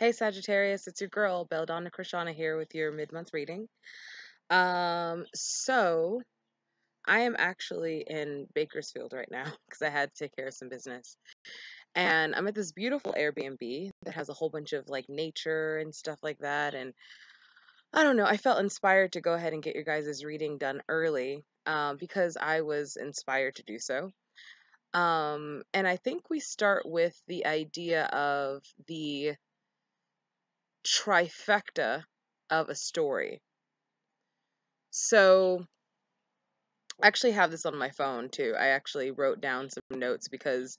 Hey Sagittarius, it's your girl, Belladonna Krishana here with your mid-month reading. So I am actually in Bakersfield right now because I had to take care of some business. And I'm at this beautiful Airbnb that has a whole bunch of like nature and stuff like that. And I don't know, I felt inspired to go ahead and get your guys' reading done early because I was inspired to do so. And I think we start with the idea of the trifecta of a story. So I actually have this on my phone too. I actually wrote down some notes because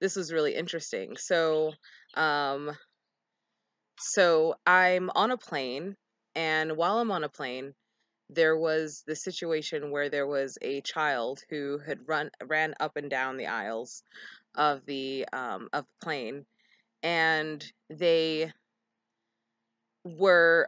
this was really interesting. Um, so I'm on a plane, and while I'm on a plane, there was the situation where there was a child who had ran up and down the aisles of the plane, and they were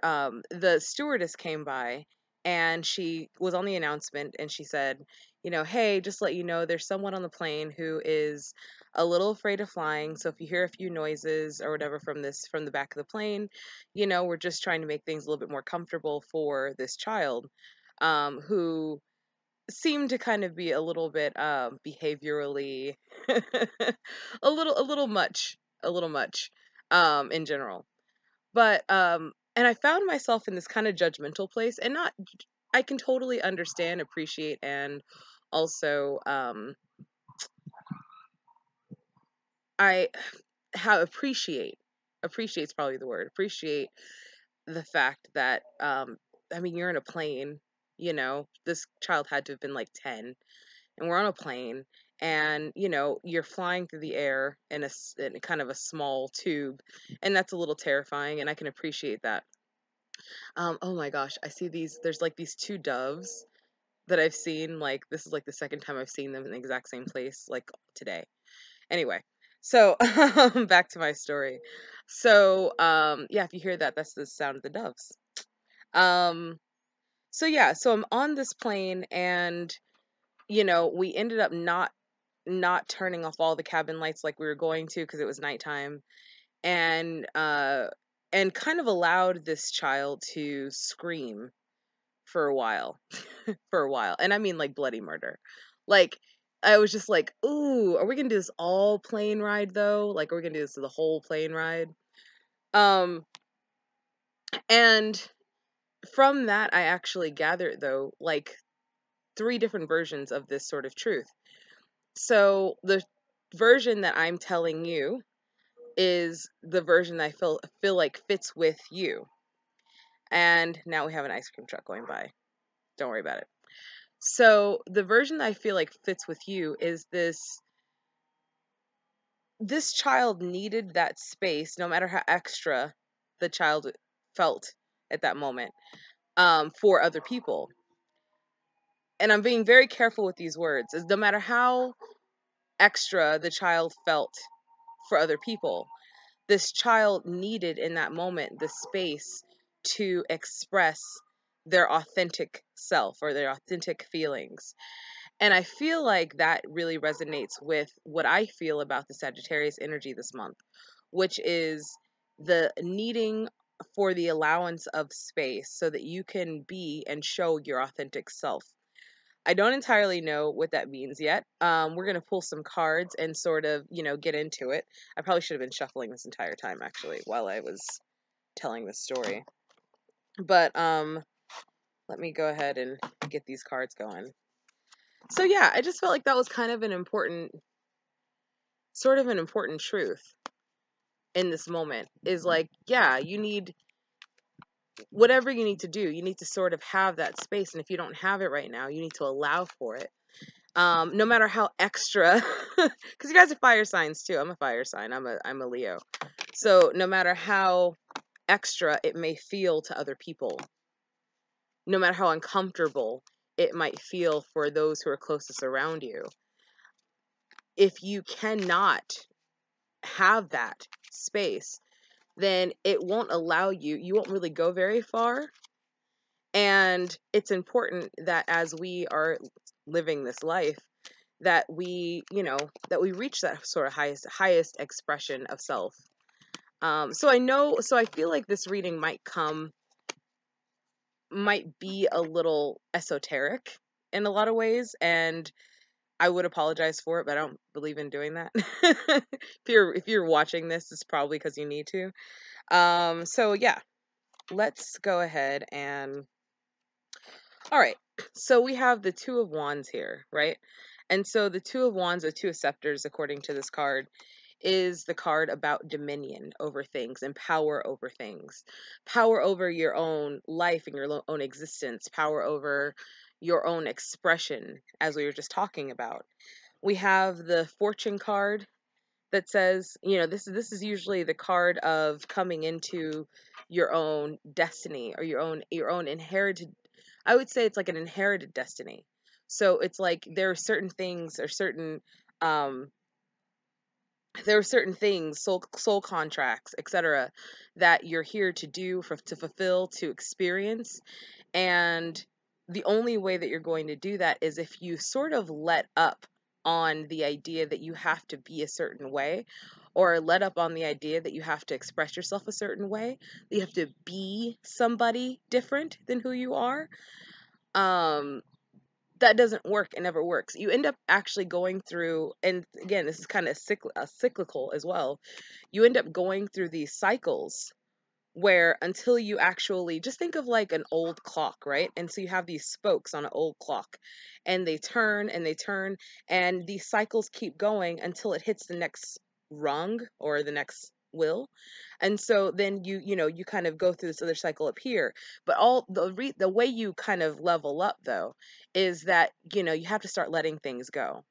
the stewardess came by and she was on the announcement and she said, hey, just let you know there's someone on the plane who is a little afraid of flying. So if you hear a few noises or whatever from the back of the plane, we're just trying to make things a little bit more comfortable for this child, who seemed to kind of be a little bit behaviorally a little much in general. But and I found myself in this kind of judgmental place, and not I can totally understand, appreciate, and also I how appreciate's probably the word. Appreciate the fact that I mean, you're in a plane, this child had to have been like 10, and we're on a plane, and you're flying through the air in kind of a small tube, and that's a little terrifying, and I can appreciate that. Oh my gosh, I see there's like these two doves that I've seen. Like, this is like the second time I've seen them in the exact same place, like today. Anyway, so back to my story. So, yeah, if you hear that, that's the sound of the doves. Um, so yeah, so I'm on this plane, and we ended up not turning off all the cabin lights like we were going to because it was nighttime, and and kind of allowed this child to scream for a while. For a while. And I mean like bloody murder. Like, I was just like, ooh, are we gonna do this all plane ride though? Like, are we gonna do this the whole plane ride? Um, and from that I actually gathered though, like, three different versions of this sort of truth. So the version that I'm telling you is the version that I feel like fits with you. And now we have an ice cream truck going by. Don't worry about it. So the version that I feel like fits with you is this child needed that space, no matter how extra the child felt at that moment, for other people. And I'm being very careful with these words. No matter how extra the child felt for other people, this child needed in that moment the space to express their authentic self or their authentic feelings. And I feel like that really resonates with what I feel about the Sagittarius energy this month, which is the needing for the allowance of space so that you can be and show your authentic self. I don't entirely know what that means yet. We're going to pull some cards and sort of, get into it. I probably should have been shuffling this entire time, actually, while I was telling this story. But let me go ahead and get these cards going. So yeah, I just felt like that was kind of an important truth in this moment, is like, yeah, you need whatever you need to do. You need to sort of have that space. And if you don't have it right now, you need to allow for it. No matter how extra, because you guys are fire signs too. I'm a fire sign. I'm a Leo. So no matter how extra it may feel to other people, no matter how uncomfortable it might feel for those who are closest around you, if you cannot have that space, then it won't allow you won't really go very far. And it's important that as we are living this life, that we reach that sort of highest expression of self. So I feel like this reading might be a little esoteric in a lot of ways, and I would apologize for it, but I don't believe in doing that. If you're watching this, it's probably because you need to. So yeah, let's go ahead and all right. So we have the Two of Wands here, right? And so the Two of Wands, or Two of Scepters, according to this card, is the card about dominion over things and power over things, power over your own life and your own existence, power over your own expression, as we were just talking about. We have the Fortune card that says, this is usually the card of coming into your own destiny, or your own inherited. I would say it's like an inherited destiny. So it's like there are certain things, or um certain things, soul contracts, etc., that you're here to do, to fulfill, to experience. And the only way that you're going to do that is if you sort of let up on the idea that you have to be a certain way, or let up on the idea that you have to express yourself a certain way, that you have to be somebody different than who you are. Um, that doesn't work. It never works. You end up actually going through, and again, this is kind of cyclical as well. You end up going through these cycles where, until you actually just think of like an old clock, right? And so you have these spokes on an old clock, and they turn and they turn, and these cycles keep going until it hits the next rung, or the next wheel. And so then you kind of go through this other cycle up here. But all the way you kind of level up, though, is that you have to start letting things go,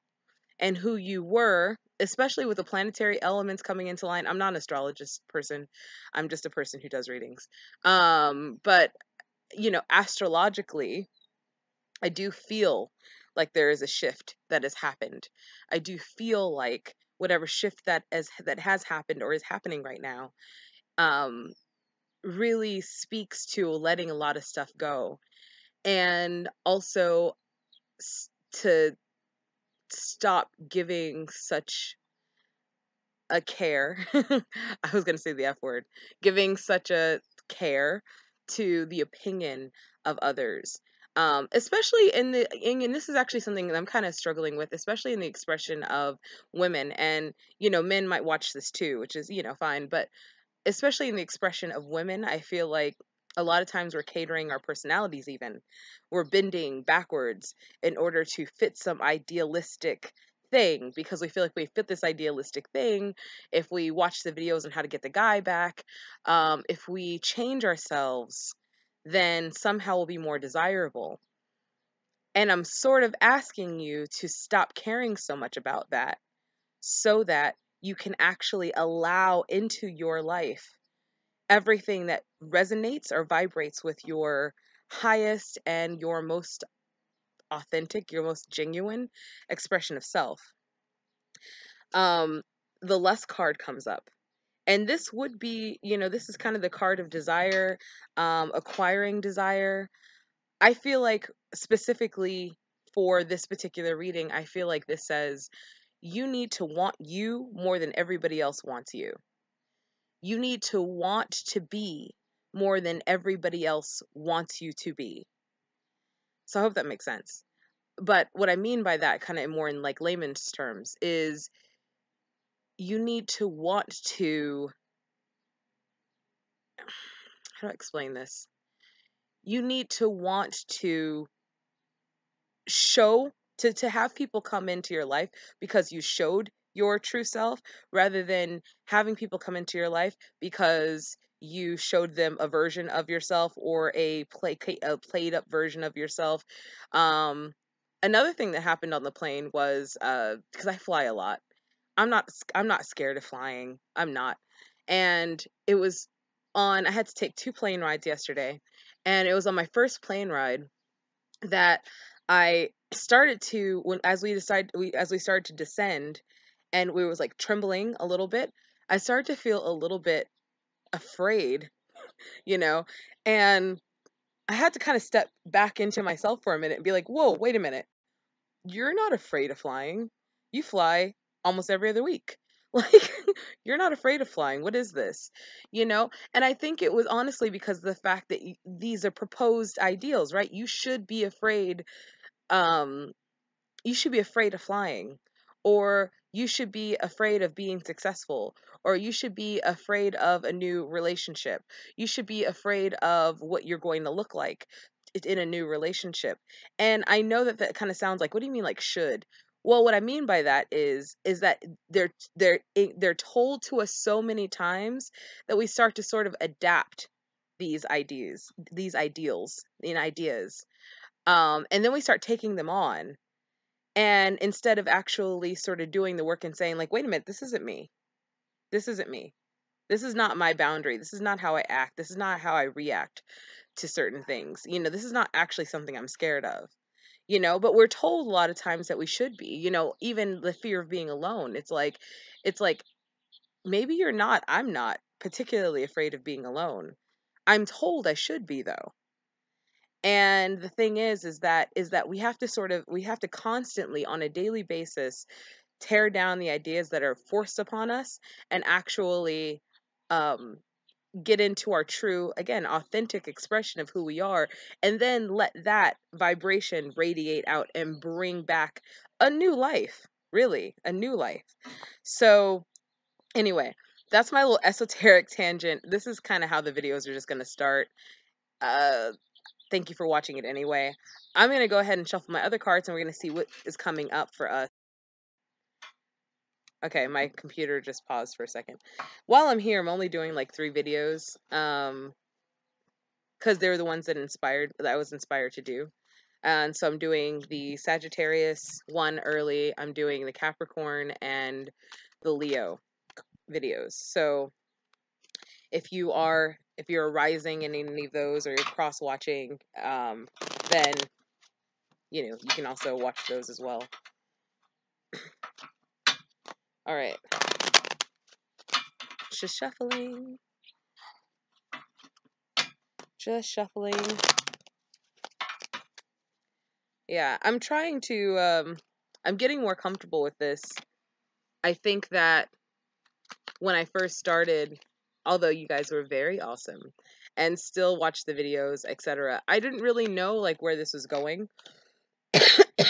and who you were, especially with the planetary elements coming into line. I'm not an astrologist person. I'm just a person who does readings. But astrologically, I do feel like there is a shift that has happened. I do feel like whatever shift that has happened or is happening right now, um, really speaks to letting a lot of stuff go, and also to stop giving such a care. I was going to say the F word. Giving such a care to the opinion of others. Especially and this is actually something that I'm kind of struggling with, especially in the expression of women. And, men might watch this too, which is, fine. But especially in the expression of women, I feel like a lot of times we're catering our personalities, even. We're bending backwards in order to fit some idealistic thing, because we feel like we fit this idealistic thing if we watch the videos on how to get the guy back. If we change ourselves, then somehow we'll be more desirable. And I'm sort of asking you to stop caring so much about that, so that you can actually allow into your life everything that resonates or vibrates with your highest and your most authentic, your most genuine expression of self. Um, the Lust card comes up. And this would be, this is kind of the card of desire, acquiring desire. I feel like, specifically for this particular reading, I feel like this says you need to want you more than everybody else wants you. You need to want to be more than everybody else wants you to be. So I hope that makes sense. But what I mean by that, kind of more in like layman's terms, is you need to want to, how do I explain this? You need to want to show, to have people come into your life because you showed your true self, rather than having people come into your life because you showed them a version of yourself, or a played up version of yourself. um Another thing that happened on the plane was, because I fly a lot. I'm not scared of flying. I'm not. And it was I had to take two plane rides yesterday, and it was on my first plane ride that I started to, as we started to descend, and we was like trembling a little bit. I started to feel a little bit afraid, you know, and I had to kind of step back into myself for a minute and be like, "Whoa, wait a minute. You're not afraid of flying. You fly almost every other week. Like, you're not afraid of flying. What is this? You know? And I think it was honestly because of the fact that these are proposed ideals, right? Um, you should be afraid of flying, or you should be afraid of being successful, or you should be afraid of a new relationship. You should be afraid of what you're going to look like in a new relationship. And I know that that kind of sounds like, what do you mean like should? Well, what I mean by that is that they're told to us so many times that we start to sort of adapt these ideals, and ideas, and then we start taking them on, and instead of actually sort of doing the work and saying, like, wait a minute, this isn't me. This isn't me. This is not my boundary. This is not how I act. This is not how I react to certain things. This is not actually something I'm scared of. But we're told a lot of times that we should be, even the fear of being alone. It's like maybe you're not, I'm not particularly afraid of being alone. I'm told I should be though. And the thing is that we have to constantly on a daily basis tear down the ideas that are forced upon us and actually um, get into our true, again, authentic expression of who we are, and then let that vibration radiate out and bring back a new life, really, a new life. So, anyway, that's my little esoteric tangent. This is kind of how the videos are just going to start. Uh, Thank you for watching it anyway. I'm going to go ahead and shuffle my other cards, and we're going to see what is coming up for us. Okay, my computer just paused for a second. While I'm here, I'm only doing like 3 videos, because they were the ones that I was inspired to do. And so I'm doing the Sagittarius one early. I'm doing the Capricorn and the Leo videos. So if you're rising in any of those, or you're cross watching, then you can also watch those as well. All right, just shuffling, just shuffling. Yeah, I'm getting more comfortable with this. I think that when I first started, although you guys were very awesome and still watch the videos, etc., I didn't really know like where this was going.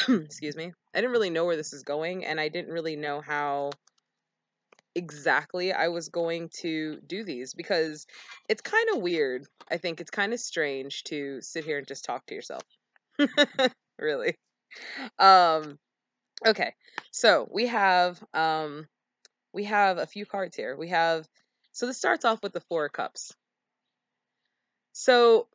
Excuse me. I didn't really know where this is going, and I didn't really know how exactly I was going to do these, because it's kind of weird. I think it's kind of strange to sit here and just talk to yourself. Really. Um okay. So, we have a few cards here. So this starts off with the 4 of Cups. So,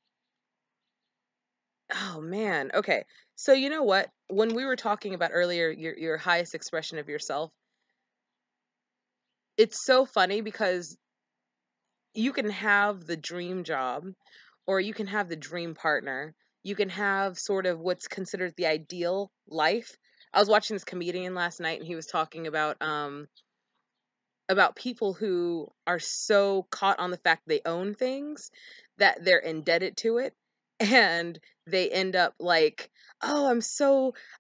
oh man, okay. So you know what? When we were talking about earlier your highest expression of yourself, it's so funny because you can have the dream job, or you can have the dream partner. You can have sort of what's considered the ideal life. I was watching this comedian last night, and he was talking about people who are so caught on the fact they own things that they're indebted to it, and they end up like, oh,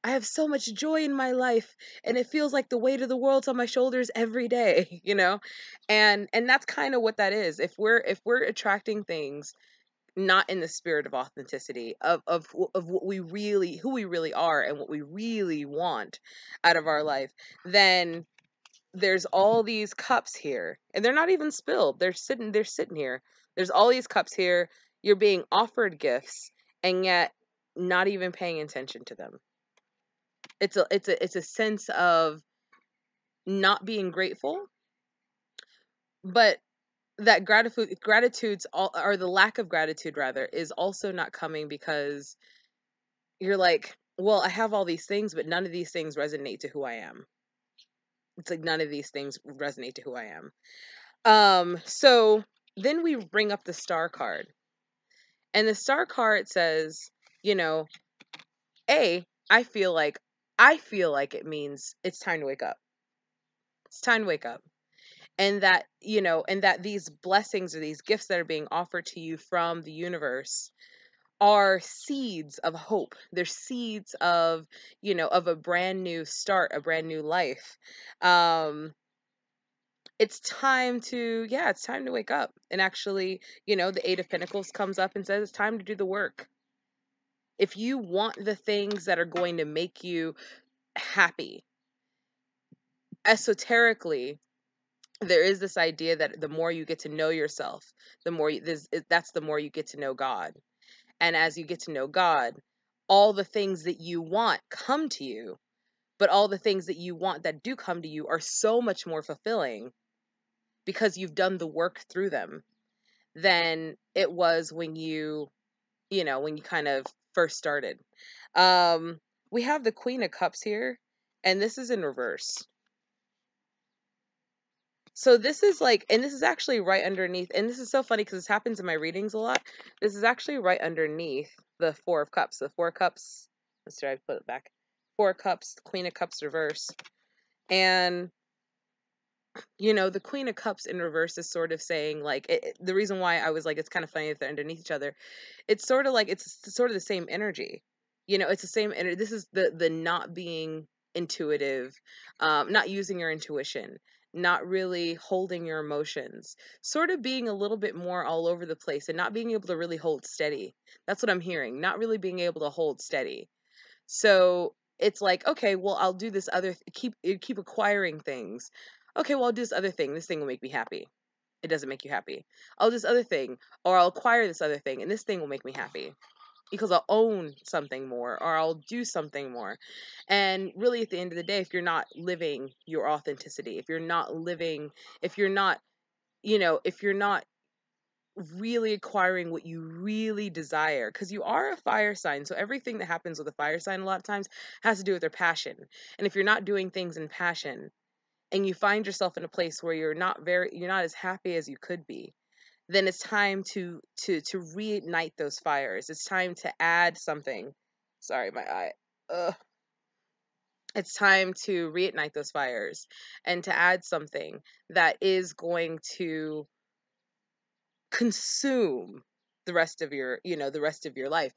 I have so much joy in my life, and it feels like the weight of the world's on my shoulders every day. And that's kind of what that is. If we're attracting things not in the spirit of authenticity, of what we really, who we really are, and what we really want out of our life, then there's all these cups here, and they're not even spilled. They're sitting here. There's all these cups here. You're being offered gifts, and yet not even paying attention to them. It's a sense of not being grateful, but that gratitude's all, or the lack of gratitude rather, is also not coming because you're like, well, I have all these things, but none of these things resonate to who I am. It's like none of these things resonate to who I am. So then we bring up the star card. And the star card says, you know, A, I feel like it means it's time to wake up. It's time to wake up. And that these blessings, or these gifts that are being offered to you from the universe, are seeds of hope. They're seeds of a brand new start, a brand new life. Um it's time to, yeah, it's time to wake up and actually, the Eight of Pentacles comes up and says it's time to do the work. If you want the things that are going to make you happy, esoterically, there is this idea that the more you get to know yourself, the more that's the more you get to know God. And as you get to know God, all the things that you want come to you, but all the things that you want that do come to you are so much more fulfilling because you've done the work through them than it was when when you kind of first started. Um, we have the Queen of Cups here, and this is in reverse. So this is like, and this is actually right underneath, and this is so funny because this happens in my readings a lot. This is actually right underneath the Four of Cups. The Four of Cups, let's try to put it back. Four of Cups, Queen of Cups reverse. And, the Queen of Cups in reverse is sort of saying, like, the reason why I was like, it's kind of funny that they're underneath each other. It's sort of like, it's sort of the same energy. It's the same energy. This is the not being intuitive, not using your intuition, not really holding your emotions, sort of being a little bit more all over the place and not being able to really hold steady. That's what I'm hearing. Not really being able to hold steady. So it's like, okay, well, I'll do this other, keep acquiring things. Okay, well, I'll do this other thing. This thing will make me happy. It doesn't make you happy. I'll do this other thing, or I'll acquire this other thing, and this thing will make me happy because I'll own something more or I'll do something more. And really, at the end of the day, if you're not living your authenticity, if you're not living, if you're not, if you're not really acquiring what you really desire, because you are a fire sign, so everything that happens with a fire sign a lot of times has to do with their passion. And if you're not doing things in passion and you find yourself in a place where you're not as happy as you could be, then it's time to reignite those fires. It's time to add something. Sorry, my eye. Ugh. It's time to reignite those fires and to add something that is going to consume the rest of your life.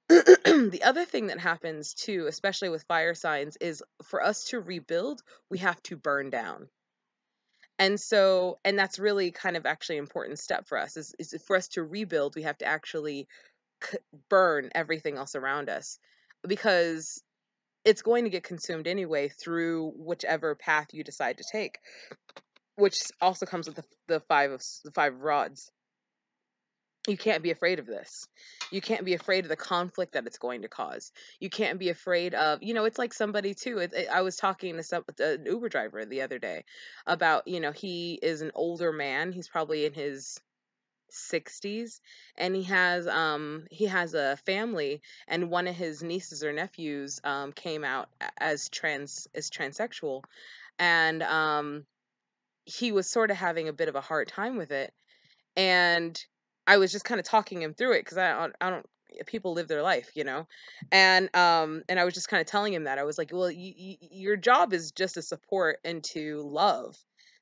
The other thing that happens too, especially with fire signs, is for us to rebuild, we have to burn down. And so, and that's really kind of actually an important step for us is for us to rebuild, we have to actually burn everything else around us because it's going to get consumed anyway through whichever path you decide to take, which also comes with the five of rods. You can't be afraid of this. You can't be afraid of the conflict that it's going to cause. You can't be afraid of, it's like somebody too. I was talking to an Uber driver the other day about, he is an older man. He's probably in his 60s, and he has a family, and one of his nieces or nephews came out as transsexual, and he was sort of having a bit of a hard time with it. And I was just kind of talking him through it because I don't people live their life, and I was just kind of telling him that I was like, well, your job is just to support and to love.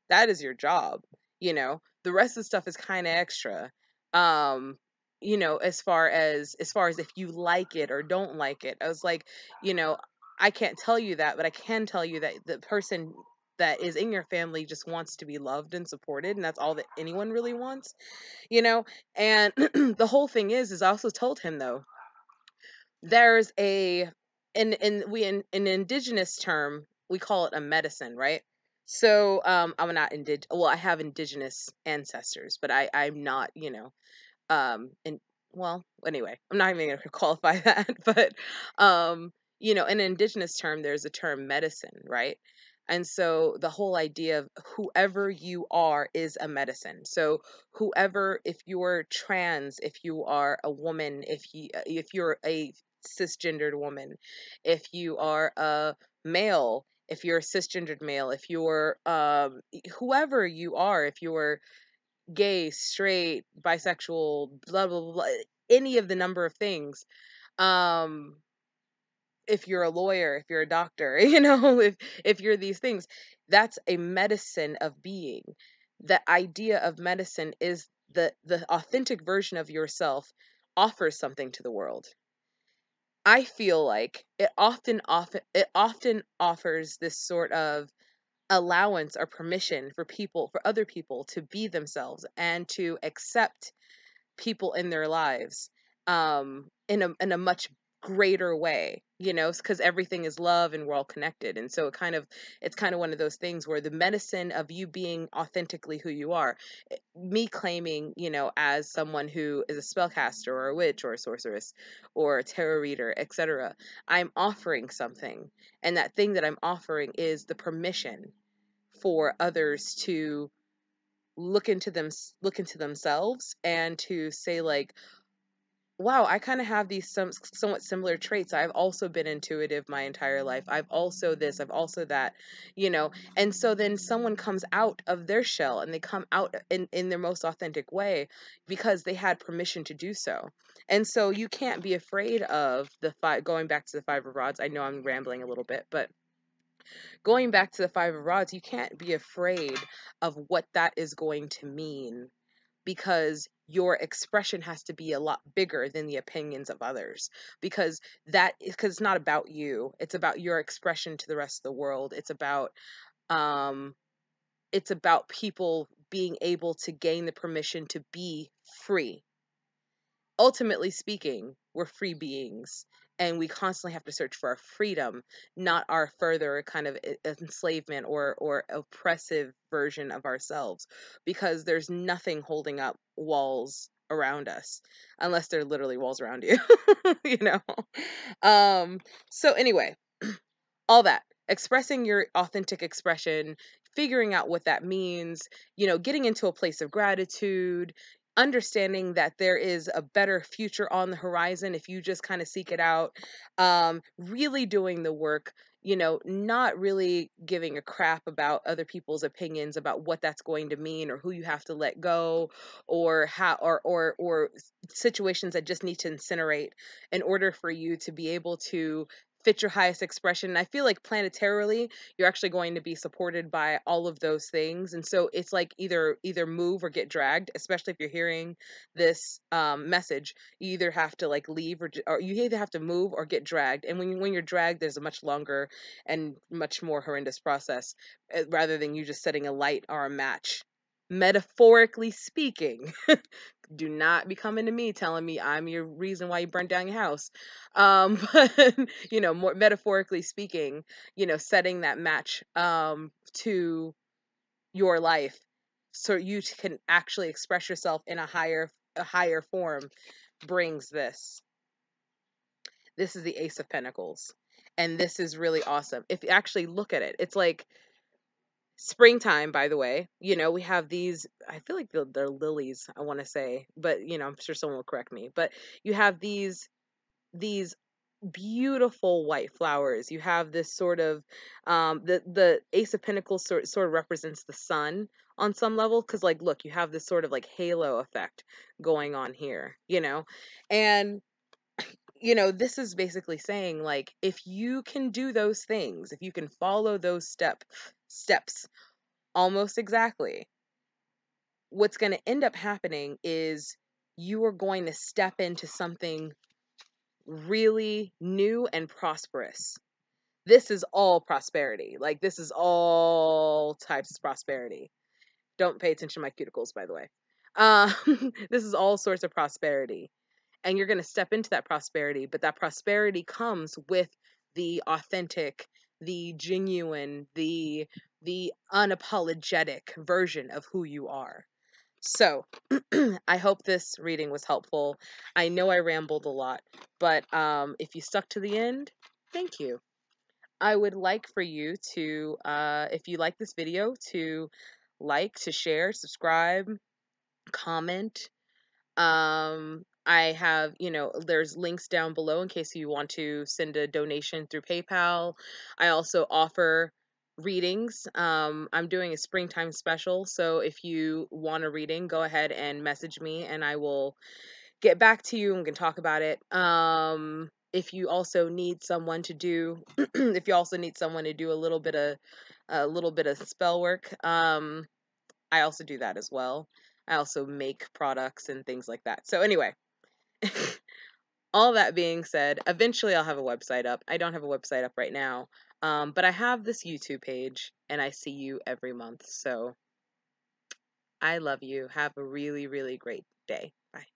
That is your job. The rest of the stuff is kind of extra. As far as if you like it or don't like it, I was like, you know, I can't tell you that, but I can tell you that the person that is in your family just wants to be loved and supported, and that's all that anyone really wants, you know and the whole thing is I also told him, though, there's a in an indigenous term, we call it a medicine, right? So I'm not well, I have indigenous ancestors, but I'm not, and well, anyway, I'm not even going to qualify that, but in an indigenous term, there's a term medicine, right? And so the whole idea of whoever you are is a medicine. So whoever, if you're trans, if you are a woman, if you're a cisgendered woman, if you are a male, if you're a cisgendered male, if you're whoever you are, if you're gay, straight, bisexual, blah blah blah, any of the number of things. Um, if you're a lawyer, if you're a doctor, if you're these things, that's a medicine of being. The idea of medicine is the authentic version of yourself offers something to the world. I feel like it often offers this sort of allowance or permission for people, for other people to be themselves and to accept people in their lives in a much greater way, you know, because everything is love and we're all connected. And so it's kind of one of those things where the medicine of you being authentically who you are, me claiming, you know, as someone who is a spellcaster or a witch or a sorceress or a tarot reader, etc., I'm offering something, and that thing that I'm offering is the permission for others to look into themselves and to say like, wow, I kind of have these somewhat similar traits. I've also been intuitive my entire life. I've also this, I've also that, you know. And so then someone comes out of their shell and they come out in their most authentic way because they had permission to do so. And so you can't be afraid of going back to the Five of Rods. I know I'm rambling a little bit, but going back to the Five of Rods, you can't be afraid of what that is going to mean, because your expression has to be a lot bigger than the opinions of others, because it's not about you, it's about your expression to the rest of the world. Um it's about people being able to gain the permission to be free. Ultimately speaking, we're free beings, and we constantly have to search for our freedom, not our further kind of enslavement or oppressive version of ourselves, because there's nothing holding up walls around us unless they're literally walls around you. You know. So anyway, all that, expressing your authentic expression, figuring out what that means, you know, getting into a place of gratitude, understanding that there is a better future on the horizon if you just kind of seek it out, really doing the work, you know, not really giving a crap about other people's opinions about what that's going to mean or who you have to let go, or how or situations that just need to incinerate in order for you to be able to fit your highest expression. And I feel like planetarily, you're actually going to be supported by all of those things. And so it's like either move or get dragged, especially if you're hearing this message. You either have to like leave, or you either have to move or get dragged. And when you're dragged, there's a much longer and much more horrendous process, rather than you just setting a light or a match. Metaphorically speaking, do not be coming to me telling me I'm your reason why you burned down your house. But you know, more metaphorically speaking, you know, setting that match to your life so you can actually express yourself in a higher form brings this. This is the Ace of Pentacles. And this is really awesome. If you actually look at it, it's like springtime, by the way. You know, we have these, I feel like they're lilies, I want to say, but you know, I'm sure someone will correct me. But you have these beautiful white flowers. You have this sort of the Ace of Pentacles sort of represents the sun on some level, because like look, you have this sort of like halo effect going on here, you know. And you know, this is basically saying like, if you can do those things, if you can follow those steps almost exactly, what's going to end up happening is you are going to step into something really new and prosperous. This is all prosperity. Like, this is all types of prosperity. Don't pay attention to my cuticles, by the way. This is all sorts of prosperity. And you're going to step into that prosperity, but that prosperity comes with the authentic, the genuine, the unapologetic version of who you are. So, I hope this reading was helpful. I know I rambled a lot, but if you stuck to the end, thank you. I would like for you to, if you like this video, to like, to share, subscribe, comment. I have, you know, there's links down below in case you want to send a donation through PayPal. I also offer readings. I'm doing a springtime special, so if you want a reading, go ahead and message me and I will get back to you and we can talk about it. If you also need someone to do if you also need someone to do a little bit of spell work, I also do that as well. I also make products and things like that. So anyway, all that being said, eventually I'll have a website up. I don't have a website up right now. But I have this YouTube page and I see you every month. So I love you. Have a really, really great day. Bye.